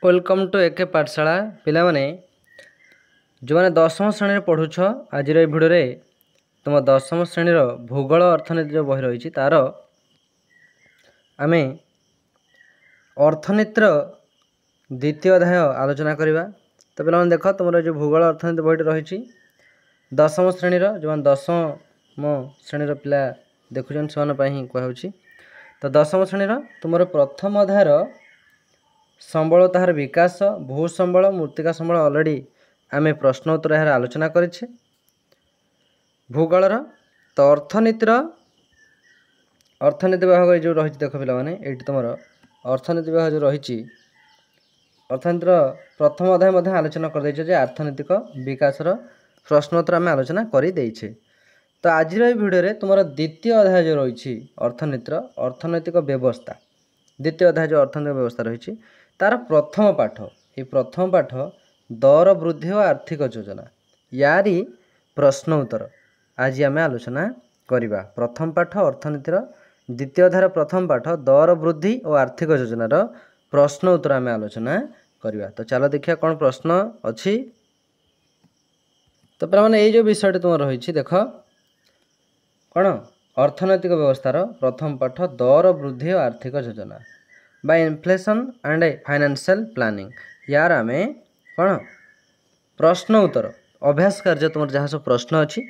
Welcome to एके पाठशाला पिला माने जो मैंने दशम श्रेणी पढ़ुछ आज भिडियो रे तुम दशम श्रेणी भूगोल अर्थनीति जो बही रही तार आमे अर्थनीतिर द्वितीय अध्याय आलोचना करवा। तो पे देख तुम जो भूगोल अर्थनीति बहीटी रही दशम श्रेणी जो मैंने दशम श्रेणी पिला देखुन से कहुच्छी। तो दशम श्रेणी तुम प्रथम अध्यायर संबल ताहार विकास भू संबल मृत्तिका संबल अलरेडी आमे प्रश्न उत्तर यार आलोचना करेछे। भूगोलर तो अर्थनीति विभाग जो रही देख पिला माने एठी तुम अर्थनीति विभाग जो रही अर्थनीतिर प्रथम अध्याय आलोचना कर जे अर्थनैतिक विकासर प्रश्नोत्तर आम आलोचना कर देछे। तो आज भिडियो रे तुम द्वितीय अध्याय जो रही अर्थनीतिर अर्थनैतिक व्यवस्था द्वितीय अध्याय जो अर्थनैतिक व्यवस्था रही तार प्रथम पाठ ये प्रथम पाठ दर वृद्धि और आर्थिक योजना यारी प्रश्न उत्तर आज आम आलोचना करवा। प्रथम पाठ अर्थनीतिर द्वितीय अध्याय प्रथम पाठ दर वृद्धि और आर्थिक योजनार प्रश्न उत्तर आम आलोचना करवा। तो चलो देखिए कौन प्रश्न अच्छी। तो पे जो विषय तुम रही देख कौन अर्थनैतिक व्यवस्थार प्रथम पाठ दर वृद्धि और आर्थिक योजना by inflation and financial planning यार आमे कौन प्रश्न उत्तर अभ्यास कार्य तुम जहाँ सब प्रश्न अच्छी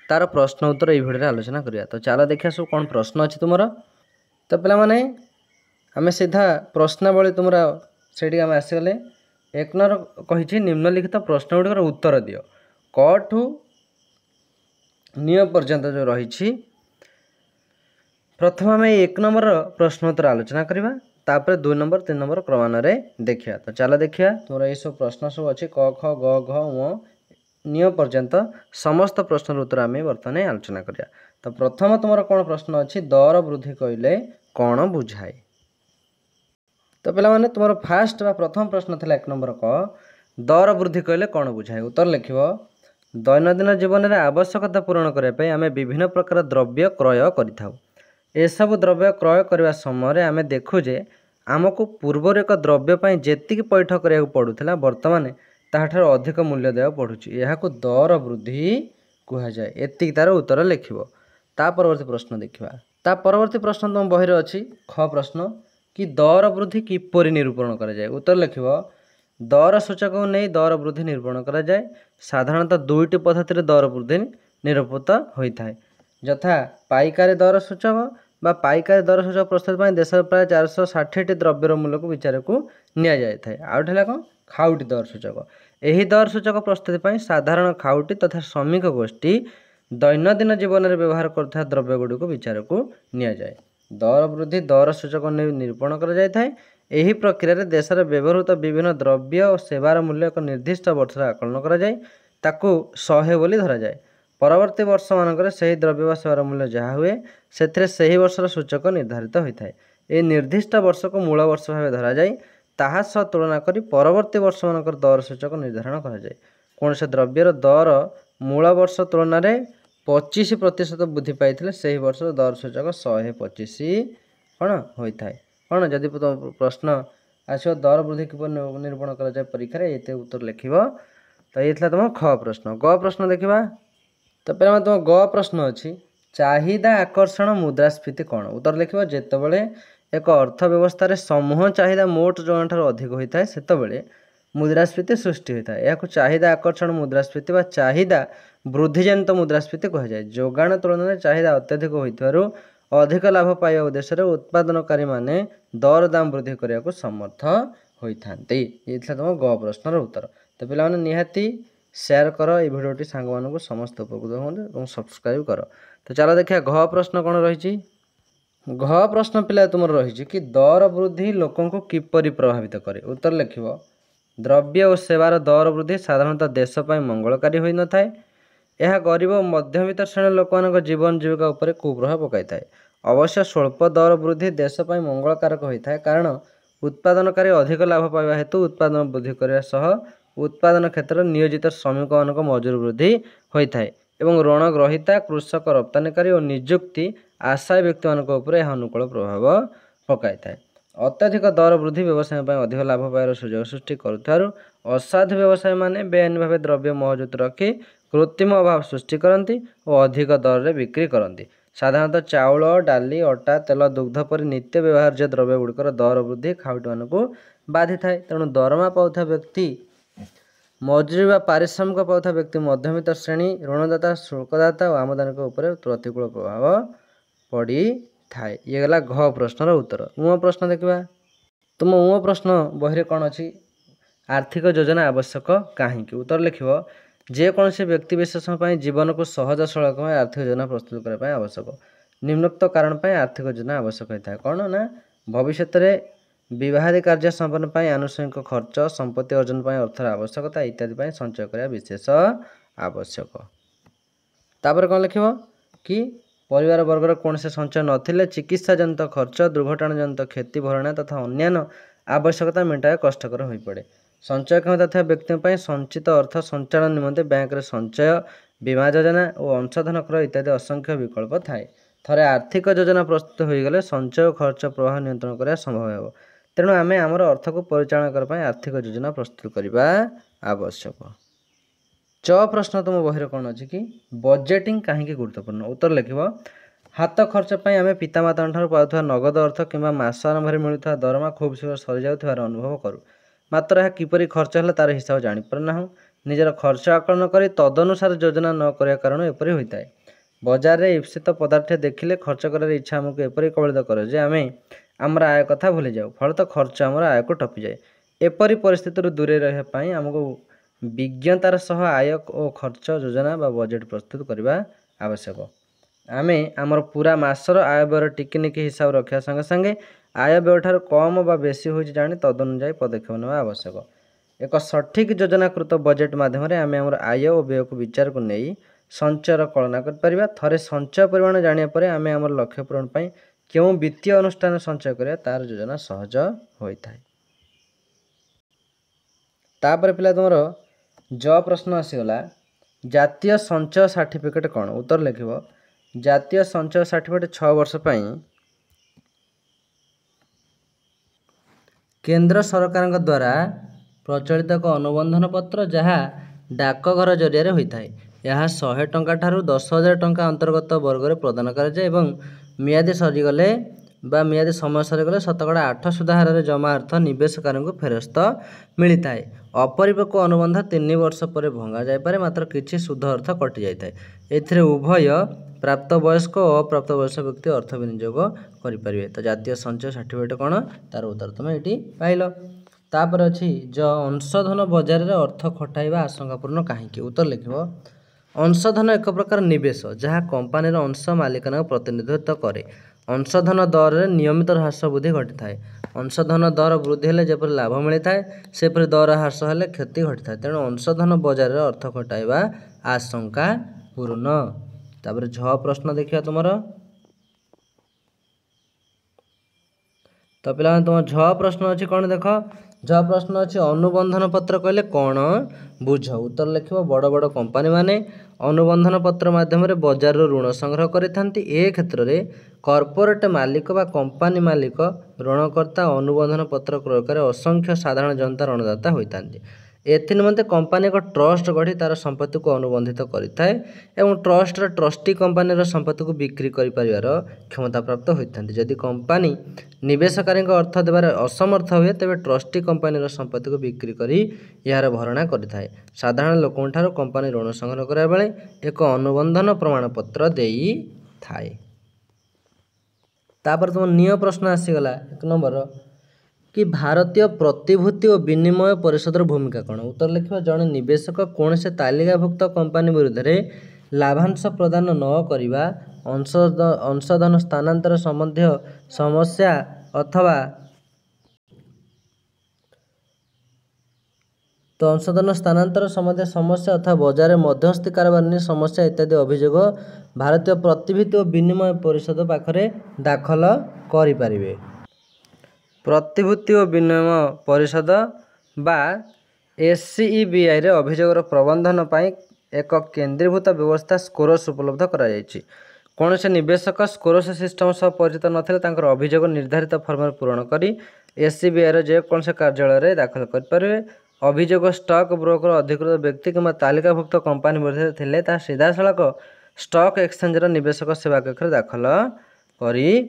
तार प्रश्न उत्तर ये भिडियो आलोचना करिया। तो चलो देखिए सब कौन प्रश्न अच्छी तुम। तो पे आम सीधा प्रश्नावली तुम से आसगले एक नंबर कही निम्नलिखित प्रश्न गुड़िकर उत्तर दियो क ठू निय पर्यंत जो रही। प्रथम आम एक नंबर प्रश्नोत्तर आलोचना करवा तापर 2 नंबर 3 नंबर क्रमान्वये देखिया। तो चलो देखिया तुम ये सब प्रश्न सब अच्छी क ख ग घ ङ निय पर्यंत समस्त प्रश्न उत्तर आम बर्तमान आलोचना करिया। तो प्रथम तुम कौन प्रश्न अच्छी दर वृद्धि कहले कौन बुझाए। तो पे मैंने तुम फास्ट बा प्रथम प्रश्न था 1 नंबर क दर वृद्धि कहले कौन बुझाए। उत्तर लिख दैनन्दिन जीवन में आवश्यकता पूरण करने आम विभिन्न प्रकार द्रव्य क्रय करिथाउ। एसबु द्रव्य क्रय करने समय आम देखुजे आमको पूर्वर एक द्रव्य जेतिक पैठ करा पड़ूला बर्तमान ताठार अधिक मूल्य देवा पड़ुछि यह दर वृद्धि कहुए। एतिक तार उत्तर लिख। ता परवर्ती प्रश्न देखा। ता परवर्ती प्रश्न तुम बही अच्छी ख प्रश्न कि दर वृद्धि किपरि निरूपण करा जाए। उत्तर लिख दर सूचक को नहीं दर वृद्धि निरूपण करा जाए। साधारणतः दुईटी पद्धति दर वृद्धि निरूपित होता है यथा पाइकारी दर सूचक बा पाइकारी दर सूचक प्रस्तुत देश प्राय 460 द्रव्यर मूल्य को विचार को नि जाए। आउट है कौन खाउटी दर सूचक। यही दर सूचक प्रस्तुति साधारण खाउटी तथा श्रमिक गोष्ठी दैनन्दिन जीवन में व्यवहार कर द्रव्य गुड़िक विचार को नि जाए। दर वृद्धि दर सूचक निरूपण कर प्रक्रिया देश में व्यवहृत विभिन्न द्रव्य और सेवार मूल्य एक निर्दिष्ट वर्ष आकलन कर 100 बोली धरा जाए। परवर्ती वर्ष मानक से द्रव्य व सेवार मूल्य जहाँ हुए से वर्षर सूचक निर्धारित होता है। ये निर्दिष्ट वर्ष को मूल वर्ष भाव धरा जाए ताहा सह तुलना करी परवर्ती वर्ष मानक दर सूचक निर्धारण करा जाए। कौन से द्रव्यर दर मूल वर्ष तुलन में 25% वृद्धि पाई से वर्ष दर सूचक 125 कौन होता है। कौन जदि प्रश्न आसो दर वृद्धि कि निरूपण कराए परीक्षा ये उत्तर लिख। तो ये तुम ख प्रश्न। ग प्रश्न देखा। तो पे तुम ग प्रश्न अच्छी चाहिदा आकर्षण मुद्रास्फीति कौन। उत्तर लिख जितेबाला एक अर्थव्यवस्था समूह चाहिदा मोट जन अधिक होता है से मुद्रास्फीति सृष्टि होता है। यह चाहिदा आकर्षण मुद्रास्फीति व चाहिदा वृद्धिजनित मुद्रास्फीति कहुए। जोगाण तुलन में चाहिदा अत्यधिक होइथिबारु अधिक लाभ पाइबा उद्देश्य उत्पादनकारी माने दर दाम वृद्धि करने को समर्थ होइथान्ते। ये तुम ग प्रश्नर उत्तर। तो पे निहाती शेयर कर ये भिडियोटी सांग मानू समस्त उपकृत हूँ सब्सक्राइब कर। तो चलो देखिए घ प्रश्न कौन रही। घ प्रश्न पिला तुम रही कि दर वृद्धि लोकों को किपरि प्रभावित करे। उत्तर लिख द्रव्य और सेवार दर वृद्धि साधारणतः देशपाई मंगलकारी होई न थाए। यह गरीब और मध्यवित्त श्रेणी लोक जीवन जीविका उपर कुप्रभाव पकाई थाए। अवश्य स्वल्प दर वृद्धि देशपाई मंगलकारक होता है कारण उत्पादनकारी अधिक लाभ पाइबा हेतु उत्पादन वृद्धि करने सह उत्पादन क्षेत्र में नियोजित श्रमिक मान मजूर वृद्धि होता है एवं ऋण ग्रहीता कृषक रप्तानिकारी और निजुक्ति आशायी व्यक्ति मान अनुकूल प्रभाव पकाई थाए। अत्यधिक दर वृद्धि व्यवसाय में अधिक लाभ पाइबार सुजोग सृष्टि करुथारु असाधु व्यवसाय माने बेआईन भाव द्रव्य महजुद रखी कृत्रिम अभाव सृष्टि करती और अधिक दर में बिक्री करती। साधारणतः चाउल डाली अटा तेल दुग्ध पर नित्य व्यवहार्य द्रव्य गुड़िकर दर वृद्धि खाउटी मानक बाधि थाए। तेणु दरमा पाउथा व्यक्ति मजुरी व पारिश्रमिक पाउथा व्यक्ति मध्यमित श्रेणी ऋणदाता शुल्कदाता और आमदानी उपर प्रतिकूल प्रभाव पड़ी थाए। ये गला घ प्रश्नर उत्तर। उ प्रश्न देखा तुम उ प्रश्न बही कौन अच्छी आर्थिक योजना आवश्यक कहीं उत्तर लिख जेकोसी व्यक्ति विशेष जीवन को सहज सड़क आर्थिक योजना प्रस्तुत करने आवश्यक निम्नोक्त कारण पर आर्थिक योजना आवश्यक होता है। कौन ना भविष्य में विवाहादी कार्य संपन्न पर आनुषंगिक खर्च संपत्ति अर्जन पर अर्थर आवश्यकता इत्यादि संचय करने विशेष आवश्यक। तापर कौन लिख कि परिवार वर्गर कौन से संचय नथिले चिकित्सा जनित खर्च दुर्घटना जनित क्षति भरणा तथा अन्य आवश्यकता मेटाए कष्टकर हो पड़े। संचय क्षमता था व्यक्ति संचित अर्थ संचालन निमंते बैंक रे संचय बीमा योजना और अंशधन क्रय इत्यादि असंख्य विकल्प थाए। थरे आर्थिक योजना प्रस्तुत हो गले संचय और खर्च प्रवाह नियंत्रण करने संभव हो। तेणु आम आमर अर्थ को परिचालन करने आर्थिक योजना प्रस्तुत करने आवश्यक। च प्रश्न तुम बही कौन अच्छी कि बजेटिंग कहीं गुरुत्वपूर्ण उत्तर लिख हाथ खर्च पर आम पितामाता पाउथुवा नगद अर्थ किंवा मास आरंभ मिलुवा दरमा खूब शीघ्र सरी जाउथिबार अनुभव करूँ मात्र यह किपरि खर्च है तार हिसाब जानीपारना निजर खर्च आकलन कर तदनुसार योजना न करने कारण एपरी होता है। बजार में ईप्सित पदार्थ देखिले खर्च कर इच्छा आमको एपरी कबलित करे जे आम आमर आय कथा भूली जाऊ फलत खर्च आमर आय को टपी जाए। एपरी परिस्थिति दूरे रही आमको विज्ञतार सह आय और खर्च योजना बा बजेट प्रस्तुत करने आवश्यक। आम आमर पूरा मासर आय व्यय टिकिनिकी हिसाब रखा संगे संगे आय व्यय ठार कम बा बेसी हो जाने तदनुजाई पदक्षेप नेवा आवश्यक। एक सठिक योजनाकृत बजेट माध्यम आम आमर आय और व्यय को विचार को नहीं संचयर कलना कर थरे संचय परिमाण जाना पर आम आमर लक्ष्य पूरण पर क्यों वित्तीय अनुष्ठान संचय करिया तार योजना सहज होता है। तापर पिला तुमर ज प्रश्न आसीगला जातीय संचय सर्टिफिकेट कौन उत्तर लिख जातीय संचय सर्टिफिकेट 6 वर्ष केंद्र सरकार द्वारा प्रचलित एक अनुबंधन पत्र जहाँ डाकघर जरिया होता है। यह 100 टंका ठारू 10,000 टंका अंतर्गत वर्ग प्रदान कराए मियादी सरीगले बा मियादी समय सरीगले शतकड़ा 8 सुधा हार जमा अर्थ निवेशकारी को फेरस्त मिलता है। अपरिपक्व अनुबंध 3 वर्ष पर भंगा जापे मात्र किसी सुध अर्थ कटि जाए। एथिरे उभय प्राप्त वयस्क और अप्राप्त वयस्क व्यक्ति अर्थ विनियोग करें। तो जातीय संचय सर्टिफिकेट कौन तार उत्तर तुम ये पाइल। तापर अच्छी जो अंशधन बजार में अर्थ खटाइबा आशंकापूर्ण कहीं उत्तर लिख अंशधन एक प्रकार निवेश जहाँ कंपानीर अंश मालिकाना प्रतिनिधित्व करे। अंशधन दर में नियमित ह्रास वृद्धि घटी थाए। अंशधन दर वृद्धि हेले जेपरि लाभ मिलता है सेपरि दर ह्रास हेले क्षति घटी थाए। तेणु अंशधन बजार में अर्थ खटाइबा आशंकापूर्ण। तापर झ प्रश्न देखिए तुम तो पिला तुम झ प्रश्न अच्छी कौन देख झ प्रश्न अच्छी अनुबंधन पत्र कहले कौन बुझ उत्तर लिख बड़ बड़ कंपानी माने अनुबंधन पत्र माध्यम बजार ऋण संग्रह करिथांती। ए क्षेत्र में कॉर्पोरेट मालिक बा कंपानी मालिक ऋणकर्ता अनुबंधन पत्र क्रयकर असंख्य साधारण जनता ऋणदाता होइथांती। एनिमते कंपानी एक ट्रस्ट गढ़ी तार संपत्ति को अनुबंधित करिथाए एवं ट्रस्टर ट्रस्टी कंपानीर संपत्ति को बिक्री करिपारिबार क्षमता प्राप्त होइथांती। जदि कंपानी निवेशकारी अर्थ देवार असमर्थ हुए तेबे ट्रस्टी कंपानीर संपत्ति को बिक्री करी यार भरणा करिथाए। साधारण लोकन ठारो कंपानी ऋण संग्रह करा बेले एक अनुबंधन प्रमाणपत्र देई थाए। तापर तुम निय प्रश्न आसीगला 1 नंबर कि भारतीय प्रतिभूति और विनिमय परिषदर भूमिका कौन उत्तर लिख जड़े निवेशक कौन से तालिकाभुक्त कंपानी विरुद्ध लाभांश प्रदान न करवा अंशधन स्थानांतर संबंधी समस्या अथवा तो अंशधन स्थानांतर संबंधी समस्या अथवा बजार मध्यस्थी कारोबार समस्या इत्यादि अभियोग भारतीय प्रतिभूति और विनिमय परिषद पाखरे दाखल करें। प्रतिभूति और विनिमय परिषद बा SCEBI रे अभियोगर प्रबंधन पाई एक केंद्रीभूत व्यवस्था स्कोरस उपलब्ध करा जायछि। कौन से निवेशक स्कोरस सिस्टम सह परिचित नथिले तांकर अभियोग निर्धारित फर्म पूरण करी एससीबीआई जेकोसी कार्यालय दाखल करें। अभियोग स्टॉक ब्रोकर अधिकृत व्यक्ति कि तालिकाभुक्त कंपानी विरुद्ध थे सीधा सड़क स्टॉक एक्सचेंजर निवेशक सेवा कक्ष दाखल करें।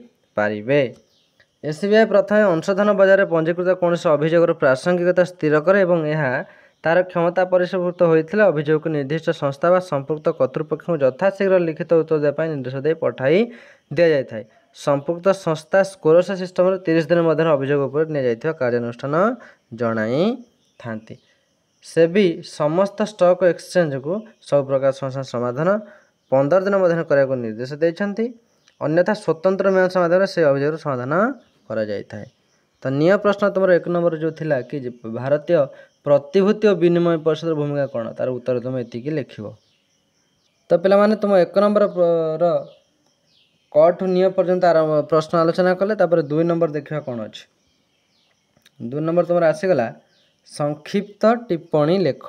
एससीबीआई प्रथम अंशधन बजार में पंजीकृत कौन से अभियोगर प्रासंगिकता स्थिर करे और यह तार क्षमता परिशुभूत होता अभियोग को निर्दिष्ट संस्था व संपुक्त कर्तृपक्ष को यथाशीघ्र लिखित उत्तर देवाई निर्देश दे पठाई दि जाए। संपुक्त संस्था स्कोरस सिस्टम 30 दिन मध्य अभियोग उपर नि कार्यानुष्ठान जनाई थांती। सेबी समस्त स्टॉक एक्सचेंज को सब प्रकार समस्या समाधान 15 दिन मध्य करने निर्देश देते। अन्यथा स्वतंत्र मीमांसा माध्यम से अभियोग समाधान करा जाय थाए। तो निय प्रश्न तुम 1 नंबर जो थिला कि भारतीय प्रतिभूति और विनिमय परिषद भूमिका कौन तार उत्तर तुम ये लिख। तो पे तुम 1 नंबर क ठू निय पर्यंत प्रश्न आलोचना कले। 2 नंबर देखा कौन अच्छे। 2 नंबर तुम आसीगला संक्षिप्त टिप्पणी लेख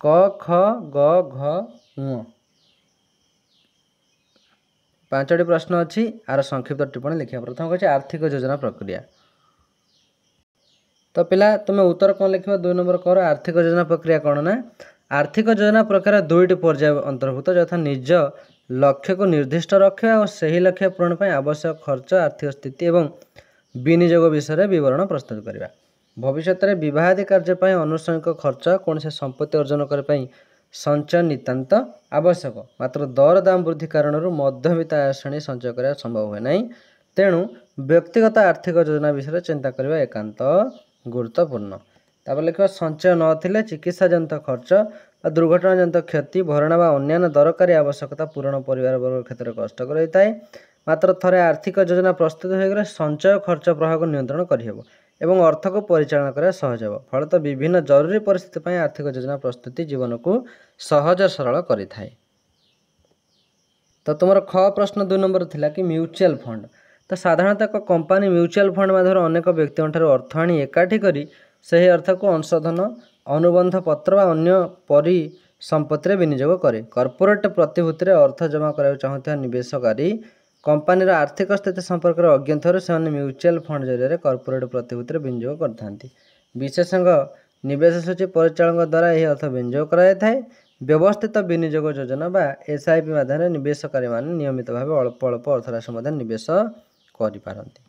क ख ग घ ङ 5टी प्रश्न अच्छी आर संक्षिप्त टिप्पणी लिखा। प्रथम कहे आर्थिक योजना प्रक्रिया। तो पिला तुम्हें उत्तर कौन लिख। 2 नंबर कर आर्थिक योजना प्रक्रिया कौन ना आर्थिक योजना प्रक्रिया 2टी पर्याय अंतर्भुक्त यथा निज लक्ष्य को निर्दिष्ट रखा और सही लक्ष्य पूरण पर आवश्यक खर्च आर्थिक स्थिति और विनियोग विषय विवरण प्रस्तुत करवा। भविष्य में विवाहादि कार्य अनुषंगिक खर्च कौन से संपत्ति अर्जन करने संचय नितांत आवश्यक। मात्र दर दाम वृद्धि कारण मध्यवित्त आय श्रेणी संचय करने संभव हुए ना। तेणु व्यक्तिगत आर्थिक योजना विषय चिंता करने एकांत गुरुत्वपूर्ण। तापर लिखा संचय नथिले चिकित्सा जनित खर्च दुर्घटना जनित क्षति भरणा व अन्य दरकारी आवश्यकता पूरण परिवार वर्ग क्षेत्र में कष्टकर होता है। मात्र थरे आर्थिक योजना प्रस्तुत हो संचय खर्च प्रभाव को नियंत्रण करहब एवं अर्थ को परिचालन करने सहज हो। फलत विभिन्न जरूरी परिस्थिति आर्थिक योजना प्रस्तुति जीवन को सहज सरल करें। तो तुम ख प्रश्न 2 नंबर थिला कि म्यूचुअल फंड। तो साधारणतः एक कंपानी म्यूचुअल फंड माध्यम अनेक व्यक्ति अर्थ आनी एकाठी करी से अर्थ को अंशधन अनुबंध पत्र व अन्य परिसंपत्ति विनियोग करे। कॉर्पोरेट प्रतिभूति अर्थ जमा करने चाहूता निवेशकारी कंपानी आर्थिक स्थिति संपर्क में अज्ञात से म्यूचुअल फंड जरिए कॉर्पोरेट प्रतिभूति विनियोग करते। विशेषज्ञ निवेश सूची परिचालक द्वारा यह अर्थ विनियोग कराए। व्यवस्थित विनियोग योजना बा एसआईपी माध्यम निवेशकारी माने नियमित भाव अल्प अल्प अर्थराशि निवेश करिपारंती।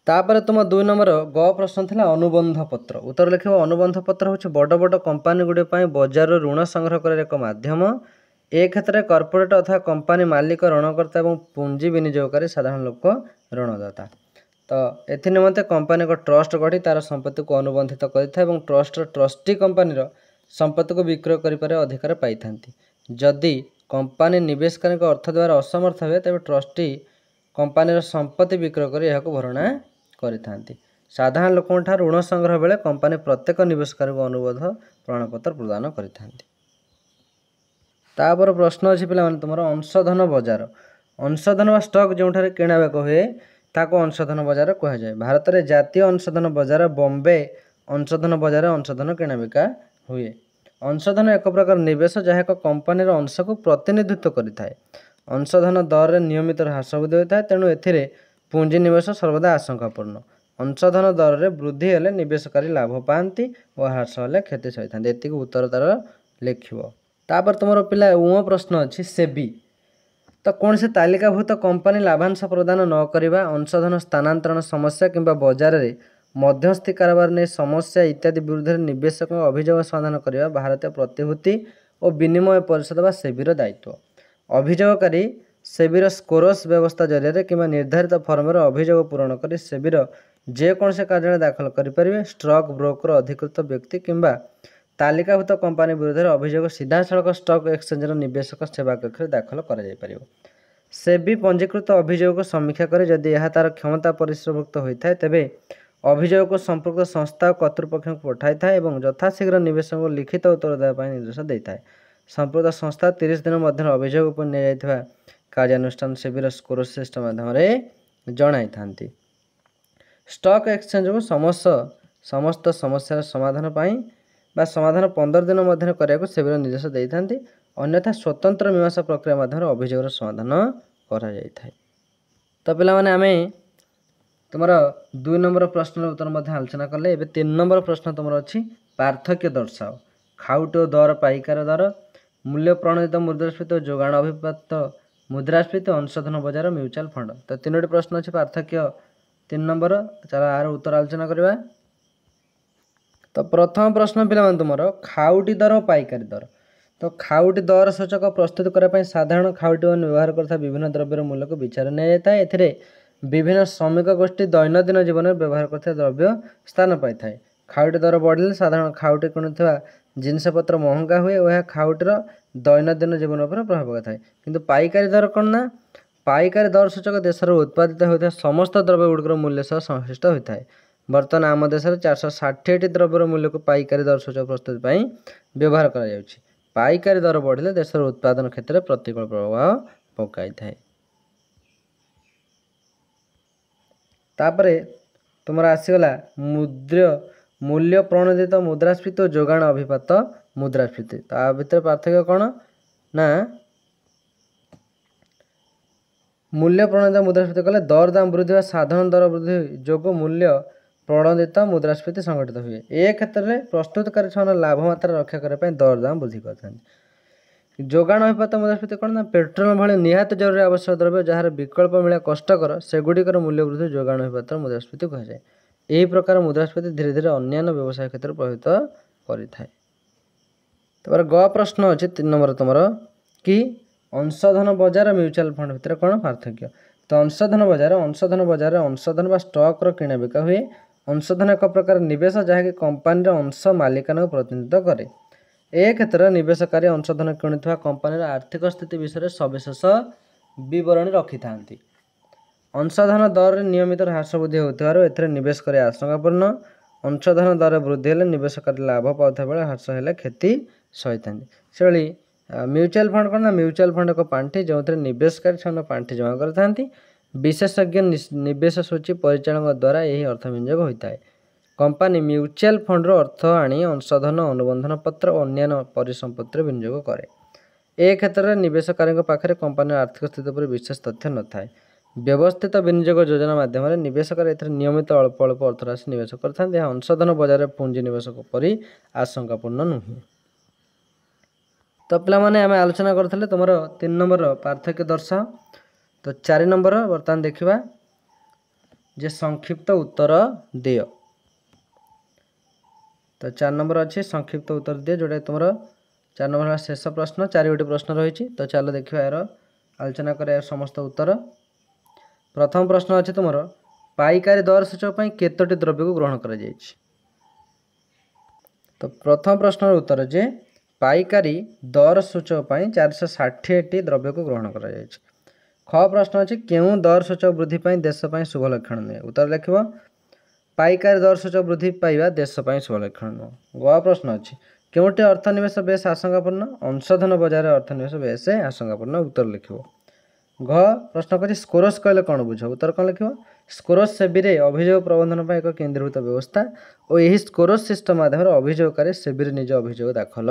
तापर तुम 2 नंबर ग प्रश्न थिला अनुबंध पत्र। उत्तर लिख अनुबंध पत्र हूँ बड़ बड़ कंपानी गुड़े बजार ऋण संग्रह कर एक माध्यम। ए क्षेत्र में कॉर्पोरेट अथवा कंपानी मालिक ऋणकर्ता और पुंजी विनियोगकारी साधारण लोक ऋणदाता। तो एथि निमंते कंपानी को ट्रस्ट गढ़ी तार संपत्ति को अनुबंधित करता है। ट्रस्टी कंपानी संपत्ति को विक्रय कर अधिकार पाई था। जदि कंपानी निवेशकारी अर्थ द्वारा असमर्थ हुए तेज ट्रस्टी कंपानी संपत्ति विक्रय कर यह भरणा करिथांती। साधारण लोक ऋण संग्रह बेले कंपानी प्रत्येक निवेशकारी को अनुबंध प्रमाणपत्र प्रदान करिथांती। तापर प्रश्न अच्छी पे तुम अंशधन बजार। अंशधन व स्टॉक जो किणा बेक हुए ताको अंशधन बजार कहुए। भारत में जातीय अंशधन बजार बॉम्बे अंशधन बजार अंशधन किणा बिका हुए। अंशधन एक प्रकार निवेश जहाँ एक कंपानी अंश को प्रतिनिधित्व करें। अंशधन दर में नियमित ह्रास वृद्धि होता है। तेणु ए पुंजी निवेश सर्वदा आशंकापूर्ण। अंशधन दर में वृद्धि हेले निवेशकारी लाभ पाती और ह्रास हेले क्षति सही। एति उत्तर तार लिख। तापर तुम पिला उं प्रश्न अच्छी सेबी। तो कौन से तालिकाभुक्त कंपानी लाभांश प्रदान न करवा अंशधन स्थानांतरण समस्या किंबा बाजार में मध्यस्थी कारोबार ने समस्या इत्यादि विरुद्ध निवेशक अभियोग समाधान करने भारतीय प्रतिभूति और विनिमय परिषद व सेबीर दायित्व। अभियोगकारी सेबीर स्कोरस व्यवस्था जरिए कि निर्धारित फर्म अभियोग पूरण कर सेबीर जेकोसी कार्यालय दाखल करें। स्टॉक ब्रोकर अधिकृत व्यक्ति किंबा तालिकाभुक्त कंपानी विरुद्ध अभियोग सीधा सड़क स्टॉक एक्सचेंजर निवेशक सेवा कक्ष दाखल कर। सेबी पंजीकृत अभियोग को समीक्षा करे जदि यह तार क्षमता परिसरभुक्त होता है तेबे अभियोग को संपुक्त संस्था और कर्तृपक्ष को पठाई था और यथाशीघ्र निवेशक को लिखित उत्तर देवाई निर्देश देता है। संपुक्त संस्था 30 दिन मध्य अभियोग पर नि कार्यानुष्ठान सेबीर स्कोर सिस्टम माध्यम जनाई था। स्टॉक एक्सचेंज को समस्त समस्या समाधान समाधान 15 दिन मध्य करने सेबीर निर्देश देते। अन्यथा स्वतंत्र मीमांसा प्रक्रिया माध्यम अभियोग समाधान कराए। तो पिलामाने आमे तुम 2 नंबर प्रश्न उत्तर आलोचना कले। एबे 3 नंबर प्रश्न तुम अच्छी पार्थक्य दर्शाओ। खाउटी और दर पाइकार दर, मूल्य प्रणोदित मुद्रास्फीति और जोगाण अभिपात मुद्रास्फीति अंशधन बजार म्यूचुअल फंड। तो 3टी प्रश्न अच्छी पार्थक्य 3 नंबर। चलो यार उत्तर आलोचना करवा। तो प्रथम प्रश्न पिला तुम खाउटी दर और पाइकारी दर। तो खाउटी दर सूचक प्रस्तुत करने साधारण खाउटी मान व्यवहार करता विभिन्न द्रव्यर मूल्य को विचार नि विभिन्न श्रमिक गोष्ठी दैनंदिन जीवन में व्यवहार करता द्रव्य स्थान पाई था। खाउटी दर बढ़ले साधारण खाउटी किणुवा जिनपतर महंगा हुए वह खाउटीर दैनंदिन जीवन पर प्रभाव पकाए। किंतु पाइकारी दर कौन ना पाइकारी दर सूचक देश उत्पादित होता समस्त द्रव्य गुड़िकर मूल्य सह संश्लिष्ट होता है। बर्तमान आम देश में 460टी द्रव्यर मूल्य को पाइकारी दर सूचक प्रस्तुति पर व्यवहार कर पाइकारी दर बढ़ले देश उत्पादन क्षेत्र में प्रतिकूल प्रभाव पकाई थाए। तापरे तुमर आसीगला मूल्य प्रणोदित मुद्रास्फीति और जोगाण अभिपात मुद्रास्फीति। तो आ भितर पार्थक्य कौन ना मूल्य प्रणोदित मुद्रास्फीति कले दर दाम वृद्धि व साधारण दर वृद्धि जोग मूल्य प्रणोदित मुद्रास्फीति संगठित हुए। ए क्षेत्र में प्रस्तुतकारी से लाभ मात्रा रक्षा करने दर दाम वृद्धि करते। जोगाण अनुपात मुद्रास्फीति कौन ना पेट्रोल भाई निहात जरूरी आवश्यक द्रव्य जार विकल्प मिले कष्टकर सेगुड़िकर मूल्य वृद्धि जोगाण अनुपात मुद्रास्फीति कहुए। यही प्रकार मुद्रास्फीति धीरे धीरे अन्य व्यवसाय क्षेत्र प्रभावित करें। तो ग प्रश्न अच्छे 3 नंबर तुम कि अंशधन बजार म्यूचुअल फंड भितर कौन पार्थक्य। तो अंशधन बजार अंशधन व स्टॉक किଣା बिका हुए। अंशधन एक प्रकार निवेश जहाँकि कंपानी अंश मालिकाना को प्रतिनिधित्व करे। ए क्षेत्र निवेशकारी अंशधन किणुवा कंपानी आर्थिक स्थिति विषय सविशेष बरणी रखि था। अंशधन दर नियमित ह्रास वृद्धि होता निवेश कर आशंकापूर्ण। अंशधन दर वृद्धि हेले निवेशकारी लाभ पाता बेले ह्रास हेले क्षति सही था। से म्यूचुअल फंड कौन ना म्यूचुअल फंड एक पांठि जो निवेशकारी से पांठि जमा करते। विशेषज्ञ निवेश सूची परिचालन द्वारा यही अर्थ विनियोग होता है। कंपानी म्यूचुअल फंड अर्थ आनी अंशधन अनुबंधन पत्र और अन्य परिसंपत्ति विनियोग करे। ए क्षेत्र में निवेशकारी पाखे कंपानी आर्थिक स्थिति पर विशेष तथ्य न था। व्यवस्थित विनियोग योजना माध्यम निवेशकारी नियमित अल्प अल्प अर्थराशि निवेश करते। अंशधन बजार पुंजी निवेश पर आशंकापूर्ण नुहे। तो पाने आम आलोचना करते तुम 3 नंबर पार्थक्य दर्शाओ। तो 4 नंबर बर्तमान देखा जे संक्षिप्त उत्तर दियो। तो 4 नंबर अच्छे संक्षिप्त उत्तर दिए जोटा तुम 4 नंबर शेष प्रश्न 4 प्रश्न रही। तो चलो देखा यार आलोचना कर समस्त उत्तर। प्रथम प्रश्न अच्छे तुम पाइकारी दर सूचक केतोटी द्रव्य को ग्रहण कर। तो प्रथम प्रश्न उत्तर जे पाइकारी दर सूचक 460टी द्रव्य को ग्रहण कर। ख प्रश्न अच्छे क्यों दर सूचक वृद्धि देश शुभ लक्षण नुहे। उत्तर लिख पाइकारी दर सूचक वृद्धि पाइबा देश शुभ लक्षण नुह। ग प्रश्न अच्छे क्योंटी अर्थनिवेश बेस आशंकापूर्ण। अंशधन बजार अर्थनिवेश बेस आशंकापूर्ण। उत्तर लिख। घ प्रश्न कर स्कोरस कहले कौन बुझ। उत्तर कौन लिख स्कोरस सेबी रे अभियोग प्रबंधन पर एक केन्द्रीभूत व्यवस्था और यही स्कोरस सिस्टम माध्यम अभियोगकारी सेबी निज अभियोग दाखल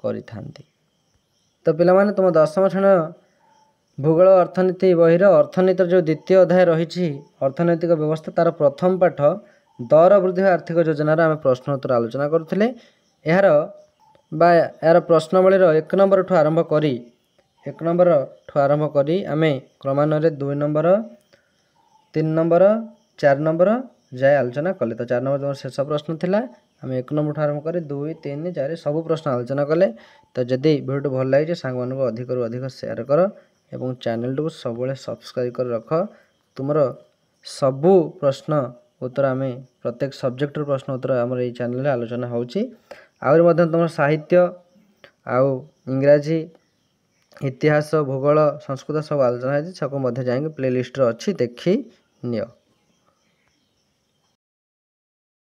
करिथांती। तो पिलामाने तुम 10म श्रेणी भूगोल अर्थनीति बहिर अर्थनीति जो द्वितीय अध्याय रही अर्थनैतिक व्यवस्था तार प्रथम पाठ दर वृद्धि आर्थिक योजनार आम प्रश्न उत्तर आलोचना करुले। यार प्रश्नावली 1 नंबर ठू आरंभ करी आम क्रमान्वये 2 नंबर 3 नंबर 4 नंबर जाए आलोचना कले। तो 4 नंबर तुम शेष प्रश्न थिला आम 1 नंबर आरंभ कर 2 3 4 सब प्रश्न आलोचना कले। तो जदि वीडियो भल लगे सांग मानक अधिक अधिक शेयर कर एवं चैनल को सब सब्सक्राइब कर रख। तुमर सबू प्रश्न उत्तर आम प्रत्येक सब्जेक्ट प्रश्न उत्तर आम ये चैनल आलोचना होमर तुम साहित्य आउ इंग्राजी इतिहास भूगोल संस्कृत सब आलोचना है। सबको जाए प्लेलिस्ट अच्छी देखी नियो।